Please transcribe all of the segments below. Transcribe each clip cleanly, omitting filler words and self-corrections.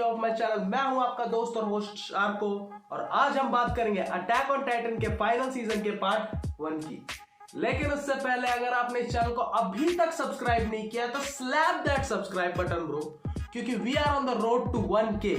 Of my channel. मैं हूं आपका दोस्त और होस्ट शार्को और आज हम बात करेंगे अटैक ऑन टाइटन के फाइनल सीजन के पार्ट 1 की। लेकिन उससे पहले अगर आपने इस चैनल को अभी तक सब्सक्राइब नहीं किया तो slap that subscribe button bro, क्योंकि we are on the road to 1K।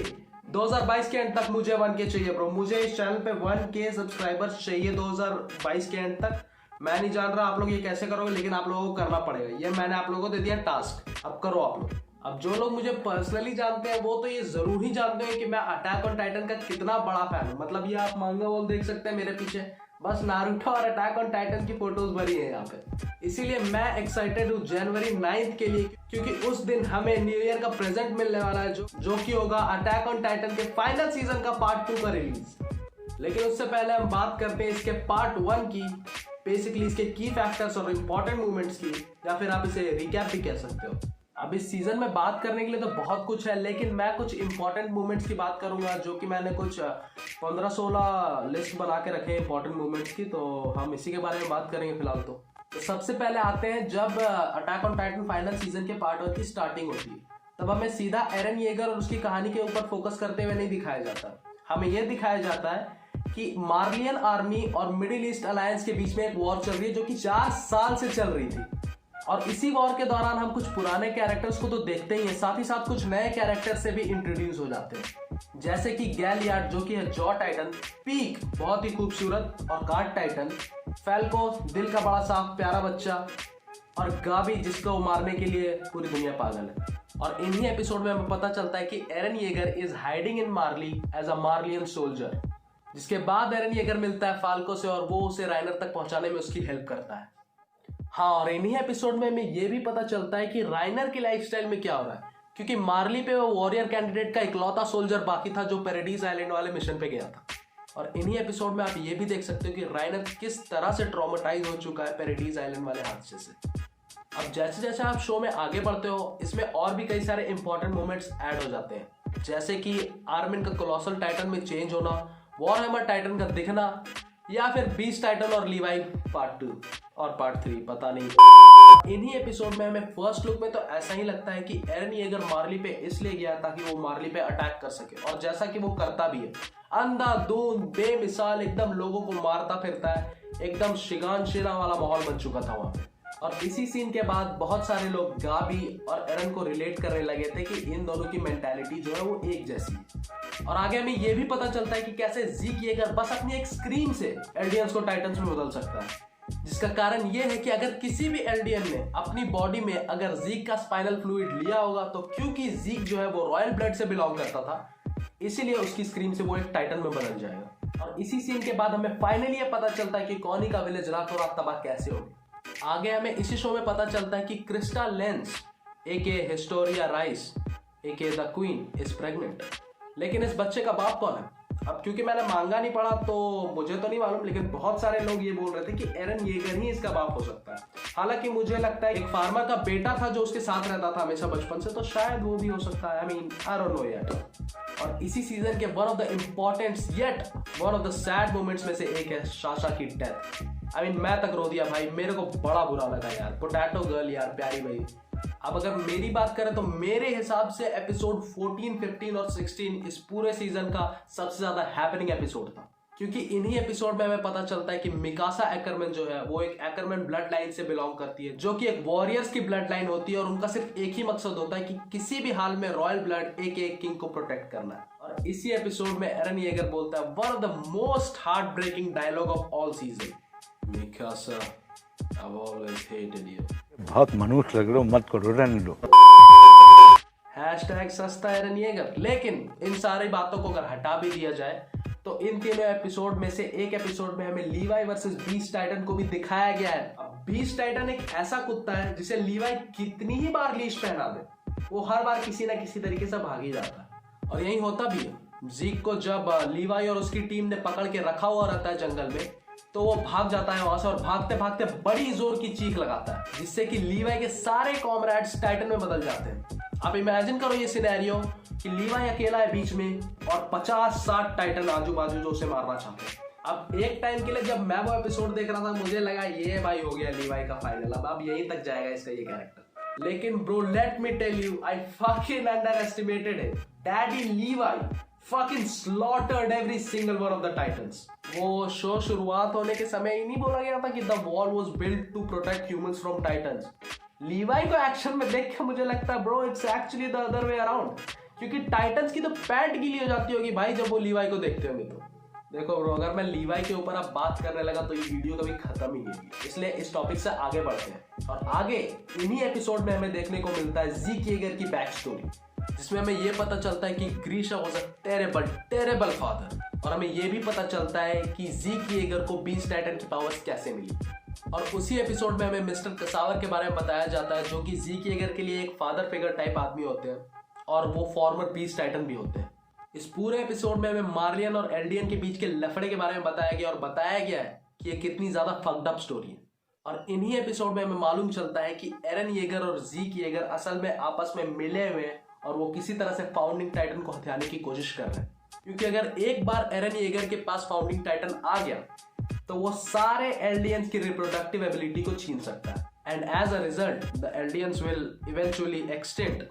2022 के एंड तक मुझे 1K चाहिए ब्रो। मुझे इस चैनल पे 1K सब्सक्राइबर्स चाहिए 2022 के एंड तक। मैं नहीं जान रहा आप लोग ये कैसे करोगे, लेकिन आप लोगों को करना पड़ेगा। ये मैंने आप लोगों को दे दिया टास्क, अब करो आप लोग। अब जो लोग मुझे पर्सनली जानते हैं वो तो ये जरूर ही जानते हैं कि मैं अटैक ऑन टाइटन का कितना बड़ा फैन हूं। मतलब ये आप मांगा वॉल देख सकते हैं मेरे पीछे, बस नारुतो और अटैक ऑन टाइटन की फोटोज भरी है यहाँ पे। इसीलिए मैं एक्साइटेड हूँ जनवरी 9 के लिए, क्योंकि उस दिन हमें न्यू ईयर का प्रेजेंट मिलने वाला है जो कि होगा अटैक ऑन टाइटन के फाइनल सीजन का पार्ट 2 का रिलीज। लेकिन उससे पहले हम बात करते हैं इसके पार्ट 1 की, बेसिकली इसके की फैक्टर्स और इंपॉर्टेंट मूवमेंट्स की, या फिर आप इसे रिकैप भी कह सकते हो। अब इस सीजन में बात करने के लिए तो बहुत कुछ है, लेकिन मैं कुछ इंपॉर्टेंट मूवमेंट्स की बात करूंगा जो कि मैंने कुछ 15-16 लिस्ट बना के रखे हैं इंपॉर्टेंट मूवमेंट्स की, तो हम इसी के बारे में बात करेंगे फिलहाल। तो सबसे पहले आते हैं जब attack on Titan final season के पार्ट 1 की स्टार्टिंग होती है, तब हमें सीधा एरन येगर और उसकी कहानी के ऊपर फोकस करते हुए नहीं दिखाया जाता। हमें यह दिखाया जाता है कि मार्लियन आर्मी और मिडिल ईस्ट अलायंस के बीच में एक वॉर चल रही है जो कि 4 साल से चल रही थी। और इसी वॉर के दौरान हम कुछ पुराने कैरेक्टर्स को तो देखते ही हैं, साथ ही साथ कुछ नए कैरेक्टर से भी इंट्रोड्यूस हो जाते हैं, जैसे कि गैलियार्ड जो कि है जॉ टाइटन, पीक बहुत ही खूबसूरत और गार्ड टाइटन, फैल्को दिल का बड़ा साफ प्यारा बच्चा, और गाबी जिसको मारने के लिए पूरी दुनिया पागल है। और इन्हीं एपिसोड में हमें पता चलता है कि Eren Yeager is hiding in Marley as a Marleyan soldier, जिसके बाद एरन येगर मिलता है फाल्को से और वो उसे राइनर तक पहुंचाने में उसकी हेल्प करता है। हाँ, और इन्हीं एपिसोड में हमें यह भी पता चलता है कि राइनर की लाइफस्टाइल में क्या हो रहा है, क्योंकि मार्ली पे वो वॉरियर कैंडिडेट का इकलौता सोल्जर बाकी था जो पैराडीज आइलैंड वाले मिशन पे गया था। और इन्हीं एपिसोड में आप ये भी देख सकते हो कि राइनर किस तरह से ट्रॉमेटाइज हो चुका है पैराडीज आइलैंड वाले हादसे से। अब जैसे जैसे आप शो में आगे बढ़ते हो, इसमें और भी कई सारे इंपॉर्टेंट मोमेंट्स ऐड हो जाते हैं, जैसे कि आर्मिन का कोलोसल टाइटन में चेंज होना, वॉरहैमर टाइटन का दिखना, या फिर बीस्ट टाइटन और लीवाई पार्ट 2 और पार्ट 3 पता नहीं। इन्हीं एपिसोड में हमें फर्स्ट लुक में तो ऐसा ही लगता है कि एरन येगर मार्ली पे इसलिए गया ताकि वो मार्ली पे अटैक कर सके, और जैसा कि वो करता भी है, अंधाधुंध बेमिसाल एकदम लोगों को मारता फिरता है, एकदम शिगान शेरा वाला माहौल बन चुका था वहां पे। और इसी सीन के बाद बहुत सारे लोग गाबी और एरन को रिलेट करने लगे थे कि इन दोनों की मेंटालिटी जो है वो एक जैसी है। और आगे हमें ये भी पता चलता है कि कैसे ज़ीक येगर बस अपनी एक स्क्रीम से एल्डियंस को टाइटन्स में बदल सकता है, जिसका कारण ये है कि अगर किसी भी एल्डियन ने अपनी बॉडी में अगर ज़ीक का स्पाइनल फ्लूइड लिया होगा, तो क्योंकि ज़ीक जो है वो रॉयल ब्लड से बिलोंग करता था, इसीलिए उसकी स्क्रीम से वो एक टाइटन में बदल जाएगा। और इसी सीन के बाद हमें फाइनली ये पता चलता है कि कॉनी का विलेज रातों रात तबाह कैसे होगी। आगे हमें इसी शो में पता चलता है कि Krista Lenz AKA Historia Reiss AKA the queen is pregnant. लेकिन इस बच्चे का बाप कौन है? अब क्योंकि मैंने मांगा नहीं पढ़ा तो मुझे तो नहीं मालूम, लेकिन बहुत सारे लोग ये बोल रहे थे कि एरन येगर ही इसका बाप हो सकता है। हालांकि मुझे लगता है एक फार्मर का बेटा था जो उसके साथ रहता था हमेशा बचपन से, तो शायद वो भी हो सकता है। I don't know yet. और इसी सीजन के one of the important yet one of the sad moments में से एक है साशा की डेथ। मैं तक रो दिया भाई, मेरे को बड़ा बुरा लगा यार। पोटैटो गर्ल यार, प्यारी भाई। अब अगर मेरी बात करें तो मेरे हिसाब से एपिसोड 14, 15 और 16 इस पूरे सीजन का सबसे ज्यादा हैपनिंग एपिसोड था, क्योंकि इन्हीं एपिसोड में हमें पता चलता है कि मिकासा एकरमैन जो है वो एक एकरमैन ब्लड लाइन से बिलोंग करती है, जो कि एक वॉरियर्स की ब्लड लाइन होती है, और उनका सिर्फ एक ही मकसद होता है कि किसी भी हाल में रॉयल ब्लड एक किंग को प्रोटेक्ट करना है। और इसी एपिसोड में एरन येगर बोलता है one of the most heartbreaking dialogue of all season, Mikasa I've always hated you. बहुत मनुष्य लग रहे हो, मत करो, रहने दो। हैशटैग सस्ता एरन येगर। लेकिन इन सारी बातों को अगर हटा भी दिया जाए तो इन तीनों एपिसोड में से एक एपिसोड में हमें लीवाई वर्सेस बीस्ट टाइटन को भी दिखाया गया है। अब बीस्ट टाइटन एक ऐसा कुत्ता है जिसे लीवाई कितनी ही बार लीश पहना दे, वो हर बार किसी ना किसी तरीके से भाग ही जाता है। और यही होता भी है। ज़ीक को जब लीवाई और उसकी टीम ने पकड़ के रखा हुआ रहता है जंगल में, तो वो भाग जाता है वहां से, और भागते भागते बड़ी जोर की चीख लगाता है, जिससे कि लीवाई के सारे कॉमरेड्स टाइटन में बदल जाते हैं। आप इमेजिन करो ये सिनेरियो कि लीवाई अकेला है बीच में और 50-60 टाइटन आजू बाजू जो उसे मारना चाहते हैं। अब एक टाइम के लिए जब मैं वो एपिसोड देख रहा था, मुझे लगा ये भाई हो गया लीवाई का फाइनल, अब यहीं तक जाएगा इसका ये कैरेक्टर। लेकिन bro let me tell you, I fucking underestimated है। Daddy Levi fucking slaughtered every single one of the Titans. वो शो शुरुआत होने के समय ही नहीं बोला गया था कि the wall was built to protect humans from Titans. लीवाई को एक्शन में देख के मुझे लगता है bro it's actually the other way around. क्योंकि टाइटन्स की तो पैंट गीली हो जाती होगी भाई जब वो लीवाई को देखते होंगे तो। देखो ब्रो अगर मैं लीवाई के ऊपर अब बात करने लगा तो ये वीडियो कभी खत्म ही नहीं होगी, इसलिए इस टॉपिक से आगे बढ़ते हैं। और आगे इन्हीं एपिसोड में हमें देखने को मिलता है ज़ीक येगर की बैक स्टोरी, जिसमें हमें ये पता चलता है कि ग्रीशा वाज अ टेरेबल फादर, और हमें ये भी पता चलता है कि ज़ीक येगर को बीस्ट टाइटन की पावर्स कैसे मिली। और उसी एपिसोड में हमें मिस्टर कसावर के बारे में बताया जाता है जो कि ज़ीक येगर के लिए एक फादर फिगर टाइप आदमी होते हैं और वो फॉर्मर बीस्ट टाइटन भी होते हैं। इस पूरे एपिसोड में हमें मार्लियन और एल्डियन के बीच के लफड़े के बारे में बताया गया और बताया गया है कि ये कितनी ज्यादा फक्ड अप स्टोरी है। और इन्हीं एपिसोड में हमें मालूम चलता है कि एरन येगर और ज़ीक येगर असल में आपस में मिले हुए हैं और वो किसी तरह से फाउंडिंग टाइटन को हथियाने की कोशिश कर रहे हैं, क्योंकि अगर एक बार एरन येगर के पास फाउंडिंग टाइटन आ गया तो वो सारे एल्डियंस की रिप्रोडक्टिव एबिलिटी को छीन सकता है and as a result the Eldians will eventually extinct,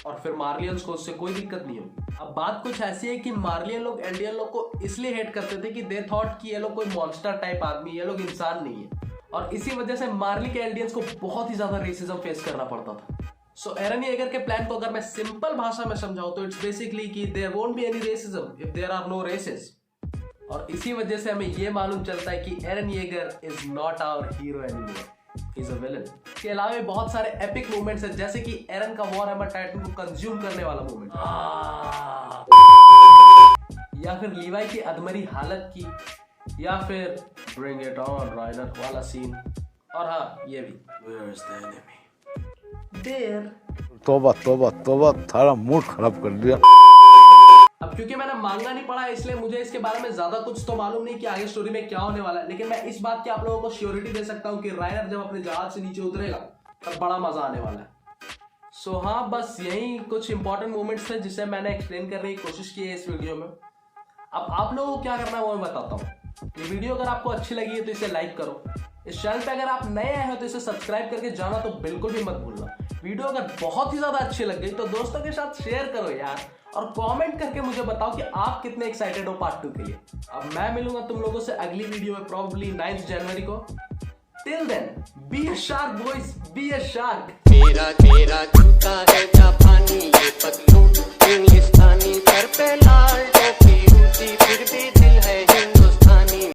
और फिर मार्लियंस को उससे कोई दिक्कत नहीं होगी। अब बात कुछ ऐसी है कि मार्लियन लोग एल्डियन लोग को इसलिए हेट करते थे कि दे थॉट कि ये लोग कोई मॉन्स्टर टाइप आदमी, ये लोग इंसान नहीं है, और इसी वजह से मार्ली के एल्डियंस को बहुत ही ज्यादा रेसिज्म फेस करना पड़ता था। सो एरन येगर के प्लान को अगर मैं सिंपल भाषा में समझाऊं तो इट्स बेसिकली कि there won't be any racism if there are no races, और इसी वजह से हमें ये मालूम चलता है कि Eren Yeager is not our hero anymore, he is a villain. इसके अलावा भी बहुत सारे एपिक मोमेंट्स हैं, जैसे कि एरन का वॉर हैमर टाइटन को कंज्यूम करने वाला मोमेंट, या फिर लीवाई की अधमरी हालत की, या फिर ब्रिंग इट ऑन राइनर वाला सीन, और हाँ ये भी where is the enemy there. तौबा तौबा तौबा, थारा मूड खराब कर दिया। अब क्योंकि मैंने मांगा नहीं पढ़ा इसलिए मुझे इसके बारे में ज्यादा कुछ तो मालूम नहीं कि आगे स्टोरी में क्या होने वाला है, लेकिन मैं इस बात की आप लोगों को श्योरिटी दे सकता हूँ कि राइनर जब अपने जहाज से नीचे उतरेगा तब बड़ा मजा आने वाला है। सो हाँ, बस यही कुछ इंपॉर्टेंट मोमेंट्स थे जिसे मैंने एक्सप्लेन करने की कोशिश की है इस वीडियो में। अब आप लोगों को क्या करना है वो मैं बताता हूँ। ये वीडियो अगर आपको अच्छी लगी है तो इसे लाइक करो, इस चैनल पे अगर आप नए आए हो तो इसे सब्सक्राइब करके जाना तो बिल्कुल भी मत भूलना। वीडियो अगर बहुत ही ज्यादा अच्छी लग गई तो दोस्तों के साथ शेयर करो यार, और कमेंट करके मुझे बताओ कि आप कितने एक्साइटेड हो पार्ट 2 के लिए। अब मैं मिलूंगा तुम लोगों से अगली वीडियो में प्रोबेबली 9 जनवरी को। Till then be a shark boys, be a shark. मेरा जूता है जापानी, ये पतलून इंग्लिस्तानी, सर पे लाल